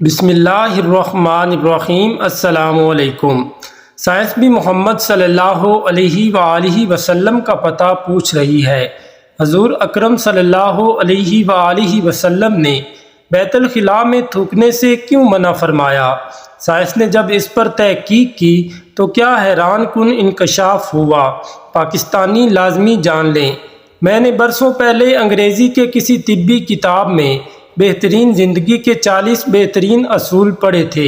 بسم اللہ الرحمن الرحیم۔ السلام علیکم۔ سائنس بھی محمد صلی اللہ علیہ وآلہ وسلم کا پتہ پوچھ رہی ہے۔ حضور اکرم صلی اللہ علیہ وآلہ وسلم نے بیت الخلاء میں تھوکنے سے کیوں منع فرمایا؟ سائنس نے جب اس پر تحقیق کی تو کیا حیران کن انکشاف ہوا۔ پاکستانی لازمی جان لیں، میں نے برسوں پہلے انگریزی کے کسی طبی کتاب میں بہترین زندگی کے 40 بہترین اصول پڑھے تھے۔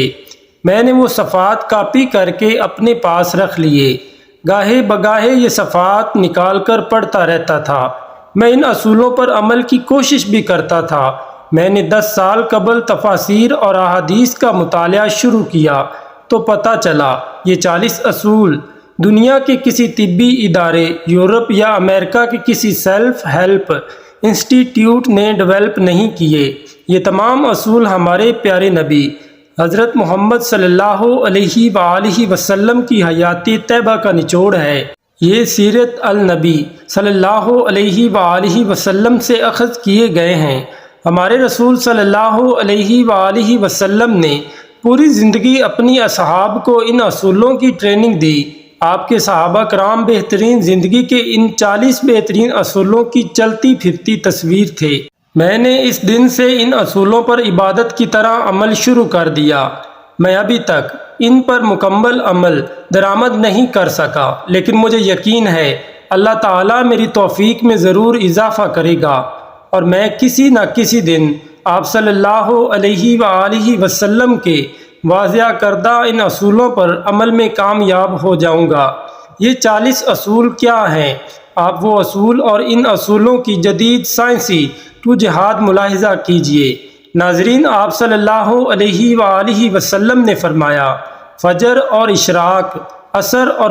میں نے وہ صفحات کاپی کر کے اپنے پاس رکھ لیے، گاہے بگاہے یہ صفحات نکال کر پڑھتا رہتا تھا۔ میں ان اصولوں پر عمل کی کوشش بھی کرتا تھا۔ میں نے 10 سال قبل تفاسیر اور احادیث کا مطالعہ شروع کیا تو پتہ چلا یہ 40 اصول دنیا کے کسی طبی ادارے، یورپ یا امریکہ کے کسی سیلف ہیلپ انسٹیٹیوٹ نے ڈیولپ نہیں کیے۔ یہ تمام اصول ہمارے پیارے نبی حضرت محمد صلی اللہ علیہ وآلہ وسلم کی حیات طیبہ کا نچوڑ ہے۔ یہ سیرت النبی صلی اللہ علیہ وآلہ وسلم سے اخذ کیے گئے ہیں۔ ہمارے رسول صلی اللہ علیہ وآلہ وسلم نے پوری زندگی اپنی اصحاب کو ان اصولوں کی ٹریننگ دی۔ آپ کے صحابہ کرام بہترین زندگی کے ان 40 بہترین اصولوں کی چلتی پھرتی تصویر تھے۔ میں نے اس دن سے ان اصولوں پر عبادت کی طرح عمل شروع کر دیا۔ میں ابھی تک ان پر مکمل عمل درآمد نہیں کر سکا، لیکن مجھے یقین ہے اللہ تعالیٰ میری توفیق میں ضرور اضافہ کرے گا اور میں کسی نہ کسی دن آپ صلی اللہ علیہ وآلہ وسلم کے واضح کردہ ان اصولوں پر عمل میں کامیاب ہو جاؤں گا۔ یہ 40 اصول کیا ہیں؟ آپ وہ اصول اور ان اصولوں کی جدید سائنسی توجیہات ملاحظہ کیجئے۔ ناظرین، آپ صلی اللہ علیہ وآلہ وسلم نے فرمایا، فجر اور اشراق، عصر اور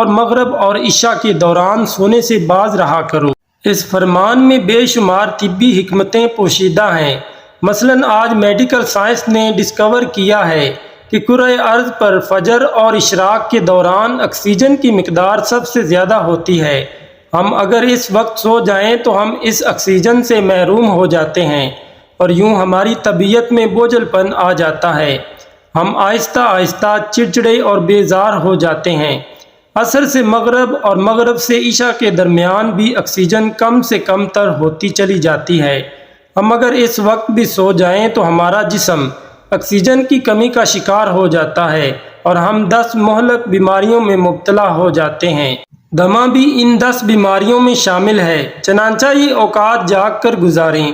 مغرب اور عشاء کے دوران سونے سے باز رہا کرو۔ اس فرمان میں بے شمار طبی حکمتیں پوشیدہ ہیں۔ مثلاً آج میڈیکل سائنس نے ڈسکور کیا ہے کہ کرۂ ارض پر فجر اور اشراق کے دوران آکسیجن کی مقدار سب سے زیادہ ہوتی ہے۔ ہم اگر اس وقت سو جائیں تو ہم اس آکسیجن سے محروم ہو جاتے ہیں اور یوں ہماری طبیعت میں بوجھل پن آ جاتا ہے۔ ہم آہستہ آہستہ چڑچڑے اور بیزار ہو جاتے ہیں۔ عصر سے مغرب اور مغرب سے عشاء کے درمیان بھی آکسیجن کم سے کم تر ہوتی چلی جاتی ہے۔ ہم اگر اس وقت بھی سو جائیں تو ہمارا جسم آکسیجن کی کمی کا شکار ہو جاتا ہے اور ہم 10 مہلک بیماریوں میں مبتلا ہو جاتے ہیں۔ دمہ بھی ان 10 بیماریوں میں شامل ہے۔ چنانچہ یہ اوقات جاگ کر گزاریں،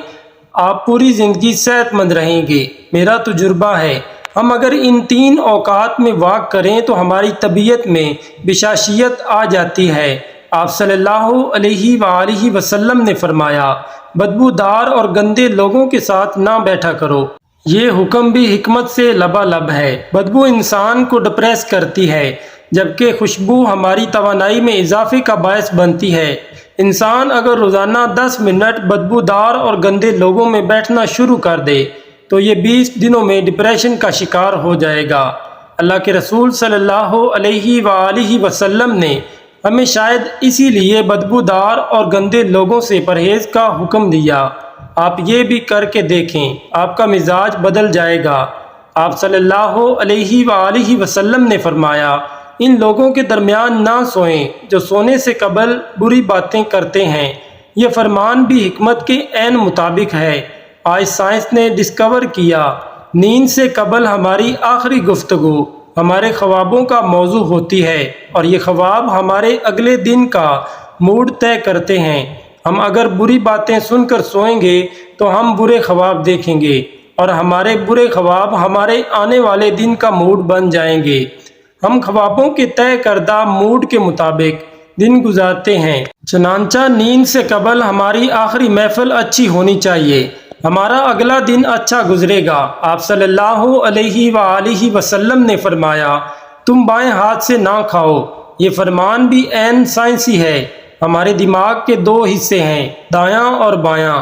آپ پوری زندگی صحت مند رہیں گے۔ میرا تجربہ ہے، ہم اگر ان 3 اوقات میں واک کریں تو ہماری طبیعت میں بشاشیت آ جاتی ہے۔ آپ صلی اللہ علیہ وآلہ وسلم نے فرمایا، بدبودار اور گندے لوگوں کے ساتھ نہ بیٹھا کرو۔ یہ حکم بھی حکمت سے لبالب ہے۔ بدبو انسان کو ڈپریس کرتی ہے، جبکہ خوشبو ہماری توانائی میں اضافے کا باعث بنتی ہے۔ انسان اگر روزانہ 10 منٹ بدبودار اور گندے لوگوں میں بیٹھنا شروع کر دے تو یہ 20 دنوں میں ڈپریشن کا شکار ہو جائے گا۔ اللہ کے رسول صلی اللہ علیہ وآلہ وسلم نے ہمیں شاید اسی لیے بدبودار اور گندے لوگوں سے پرہیز کا حکم دیا۔ آپ یہ بھی کر کے دیکھیں، آپ کا مزاج بدل جائے گا۔ آپ صلی اللہ علیہ وآلہ وسلم نے فرمایا، ان لوگوں کے درمیان نہ سوئیں جو سونے سے قبل بری باتیں کرتے ہیں۔ یہ فرمان بھی حکمت کے عین مطابق ہے۔ آج سائنس نے ڈسکور کیا، نیند سے قبل ہماری آخری گفتگو ہمارے خوابوں کا موضوع ہوتی ہے اور یہ خواب ہمارے اگلے دن کا موڈ طے کرتے ہیں۔ ہم اگر بری باتیں سن کر سوئیں گے تو ہم برے خواب دیکھیں گے اور ہمارے برے خواب ہمارے آنے والے دن کا موڈ بن جائیں گے۔ ہم خوابوں کے طے کردہ موڈ کے مطابق دن گزارتے ہیں۔ چنانچہ نیند سے قبل ہماری آخری محفل اچھی ہونی چاہیے، ہمارا اگلا دن اچھا گزرے گا۔ آپ صلی اللہ علیہ وآلہ وسلم نے فرمایا، تم بائیں ہاتھ سے نہ کھاؤ۔ یہ فرمان بھی عین سائنسی ہے۔ ہمارے دماغ کے 2 حصے ہیں، دایاں اور بایاں۔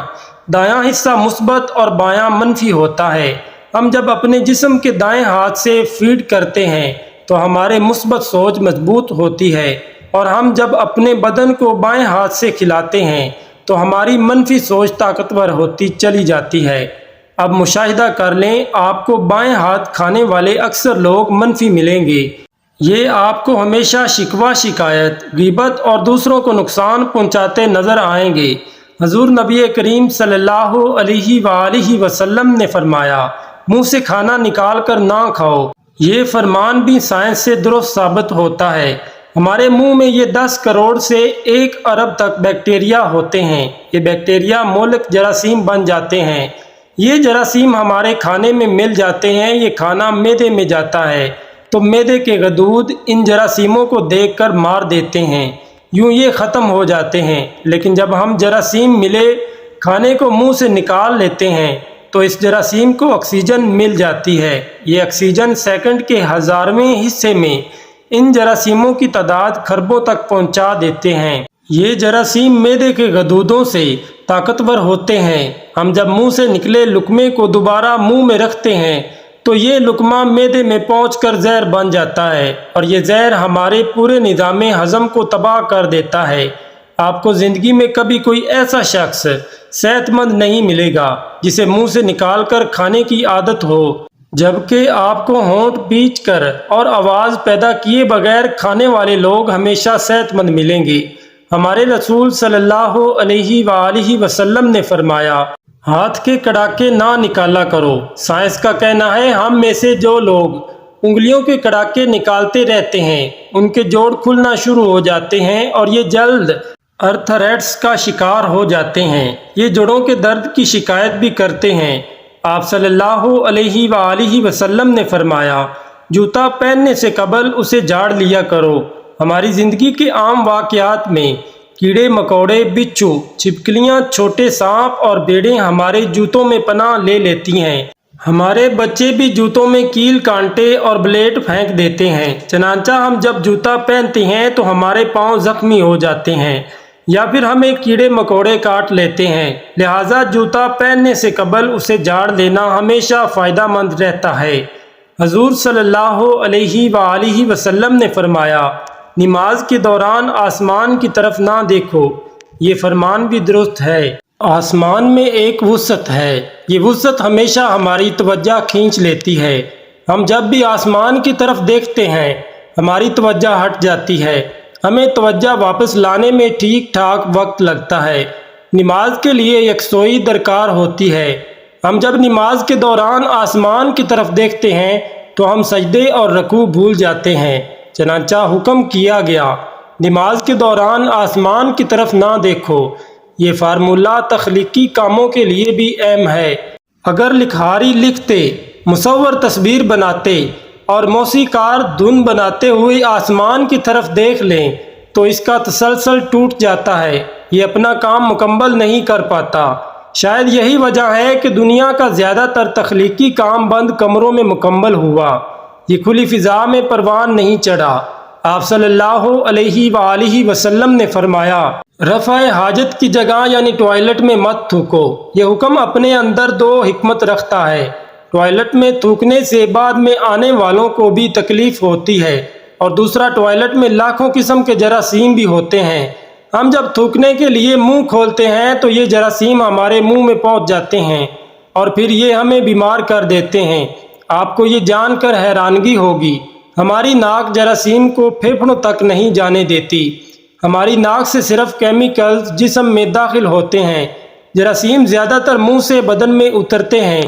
دایاں حصہ مثبت اور بایاں منفی ہوتا ہے۔ ہم جب اپنے جسم کے دائیں ہاتھ سے فیڈ کرتے ہیں تو ہمارے مثبت سوچ مضبوط ہوتی ہے اور ہم جب اپنے بدن کو بائیں ہاتھ سے کھلاتے ہیں تو ہماری منفی سوچ طاقتور ہوتی چلی جاتی ہے۔ اب مشاہدہ کر لیں، آپ کو بائیں ہاتھ کھانے والے اکثر لوگ منفی ملیں گے۔ یہ آپ کو ہمیشہ شکوہ، شکایت، غیبت اور دوسروں کو نقصان پہنچاتے نظر آئیں گے۔ حضور نبی کریم صلی اللہ علیہ وآلہ وسلم نے فرمایا، منہ سے کھانا نکال کر نہ کھاؤ۔ یہ فرمان بھی سائنس سے درست ثابت ہوتا ہے۔ ہمارے منہ میں یہ 10 کروڑ سے 1 ارب تک بیکٹیریا ہوتے ہیں۔ یہ بیکٹیریا مہلک جراثیم بن جاتے ہیں۔ یہ جراثیم ہمارے کھانے میں مل جاتے ہیں۔ یہ کھانا معدے میں جاتا ہے تو معدے کے غدود ان جراثیموں کو دیکھ کر مار دیتے ہیں، یوں یہ ختم ہو جاتے ہیں۔ لیکن جب ہم جراثیم ملے کھانے کو منہ سے نکال لیتے ہیں تو اس جراثیم کو آکسیجن مل جاتی ہے۔ یہ آکسیجن سیکنڈ کے 1000ویں حصے میں ان جراثیموں کی تعداد خربوں تک پہنچا دیتے ہیں۔ یہ جراثیم معدے کے غدودوں سے طاقتور ہوتے ہیں۔ ہم جب منہ سے نکلے لقمے کو دوبارہ منہ میں رکھتے ہیں تو یہ لقمہ معدے میں پہنچ کر زہر بن جاتا ہے اور یہ زہر ہمارے پورے نظام ہضم کو تباہ کر دیتا ہے۔ آپ کو زندگی میں کبھی کوئی ایسا شخص صحت مند نہیں ملے گا جسے منہ سے نکال کر کھانے کی عادت ہو، جبکہ آپ کو ہونٹ بیچ کر اور آواز پیدا کیے بغیر کھانے والے لوگ ہمیشہ صحت مند ملیں گے۔ ہمارے رسول صلی اللہ علیہ وآلہ وسلم نے فرمایا، ہاتھ کے کڑاکے نہ نکالا کرو۔ سائنس کا کہنا ہے ہم میں سے جو لوگ انگلیوں کے کڑاکے نکالتے رہتے ہیں ان کے جوڑ کھلنا شروع ہو جاتے ہیں اور یہ جلد ارتھرائٹس کا شکار ہو جاتے ہیں۔ یہ جوڑوں کے درد کی شکایت بھی کرتے ہیں۔ آپ صلی اللہ علیہ وآلہ وسلم نے فرمایا، جوتا پہننے سے قبل اسے جھاڑ لیا کرو۔ ہماری زندگی کے عام واقعات میں کیڑے مکوڑے، بچھو، چھپکلیاں، چھوٹے سانپ اور بھیڑیں ہمارے جوتوں میں پناہ لے لیتی ہیں۔ ہمارے بچے بھی جوتوں میں کیل، کانٹے اور بلیڈ پھینک دیتے ہیں۔ چنانچہ ہم جب جوتا پہنتے ہیں تو ہمارے پاؤں زخمی ہو جاتے ہیں یا پھر ہمیں کیڑے مکوڑے کاٹ لیتے ہیں۔ لہٰذا جوتا پہننے سے قبل اسے جھاڑ دینا ہمیشہ فائدہ مند رہتا ہے۔ حضور صلی اللہ علیہ وآلہ وسلم نے فرمایا، نماز کے دوران آسمان کی طرف نہ دیکھو۔ یہ فرمان بھی درست ہے۔ آسمان میں ایک وسعت ہے، یہ وسعت ہمیشہ ہماری توجہ کھینچ لیتی ہے۔ ہم جب بھی آسمان کی طرف دیکھتے ہیں ہماری توجہ ہٹ جاتی ہے۔ ہمیں توجہ واپس لانے میں ٹھیک ٹھاک وقت لگتا ہے۔ نماز کے لیے یکسوئی درکار ہوتی ہے۔ ہم جب نماز کے دوران آسمان کی طرف دیکھتے ہیں تو ہم سجدے اور رکوع بھول جاتے ہیں۔ چنانچہ حکم کیا گیا، نماز کے دوران آسمان کی طرف نہ دیکھو۔ یہ فارمولہ تخلیقی کاموں کے لیے بھی اہم ہے۔ اگر لکھاری لکھتے، مصور تصویر بناتے اور موسیقار دھن بناتے ہوئے آسمان کی طرف دیکھ لیں تو اس کا تسلسل ٹوٹ جاتا ہے، یہ اپنا کام مکمل نہیں کر پاتا۔ شاید یہی وجہ ہے کہ دنیا کا زیادہ تر تخلیقی کام بند کمروں میں مکمل ہوا، یہ کھلی فضا میں پروان نہیں چڑھا۔ آپ صلی اللہ علیہ وآلہ وسلم نے فرمایا، رفع حاجت کی جگہ یعنی ٹوائلٹ میں مت تھوکو۔ یہ حکم اپنے اندر 2 حکمت رکھتا ہے۔ ٹوائلٹ میں تھوکنے سے بعد میں آنے والوں کو بھی تکلیف ہوتی ہے، اور دوسرا ٹوائلٹ میں لاکھوں قسم کے جراثیم بھی ہوتے ہیں۔ ہم جب تھوکنے کے لیے منہ کھولتے ہیں تو یہ جراثیم ہمارے منہ میں پہنچ جاتے ہیں اور پھر یہ ہمیں بیمار کر دیتے ہیں۔ آپ کو یہ جان کر حیرانگی ہوگی، ہماری ناک جراثیم کو پھیپھڑوں تک نہیں جانے دیتی۔ ہماری ناک سے صرف کیمیکلز جسم میں داخل ہوتے ہیں۔ جراثیم زیادہ تر منہ سے بدن میں اترتے ہیں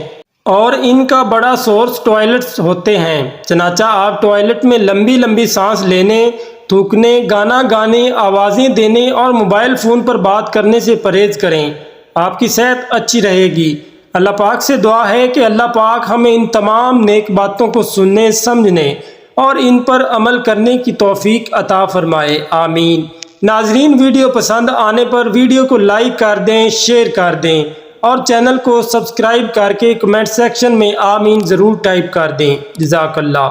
اور ان کا بڑا سورس ٹوائلٹس ہوتے ہیں۔ چنانچہ آپ ٹوائلٹ میں لمبی لمبی سانس لینے، تھوکنے، گانا گانے، آوازیں دینے اور موبائل فون پر بات کرنے سے پرہیز کریں۔ آپ کی صحت اچھی رہے گی۔ اللہ پاک سے دعا ہے کہ اللہ پاک ہمیں ان تمام نیک باتوں کو سننے، سمجھنے اور ان پر عمل کرنے کی توفیق عطا فرمائے، آمین۔ ناظرین، ویڈیو پسند آنے پر ویڈیو کو لائک کر دیں، شیئر کر دیں اور چینل کو سبسکرائب کر کے کمنٹ سیکشن میں آمین ضرور ٹائپ کر دیں۔ جزاک اللہ۔